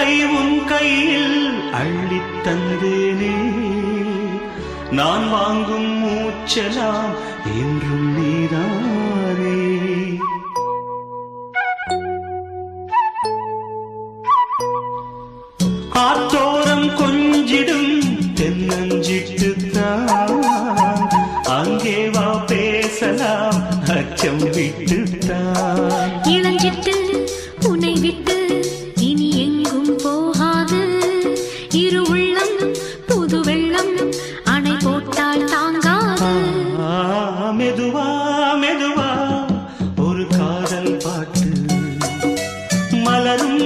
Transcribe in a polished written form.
வாழ்க்கை உன் கையில் அள்ளித் தந்தேனே நான் வாங்கும் மூச்சலாம் என்றும் நீதானே ஆத்தோரம் கொஞ்சிடும் தென்னஞ்சிட்டுத்தான் அங்கே வா பேசலாம் அச்சம் விட்டுத்தான் இளஞ்சிட்டு உன்னை விட்டு இனி எங்கும் போகாது இரு உள்ளம் புது வெள்ளம் அணை போட்டால் தாங்காது மெதுவா மெதுவா ஒரு காதல் பாட்டு மலரும்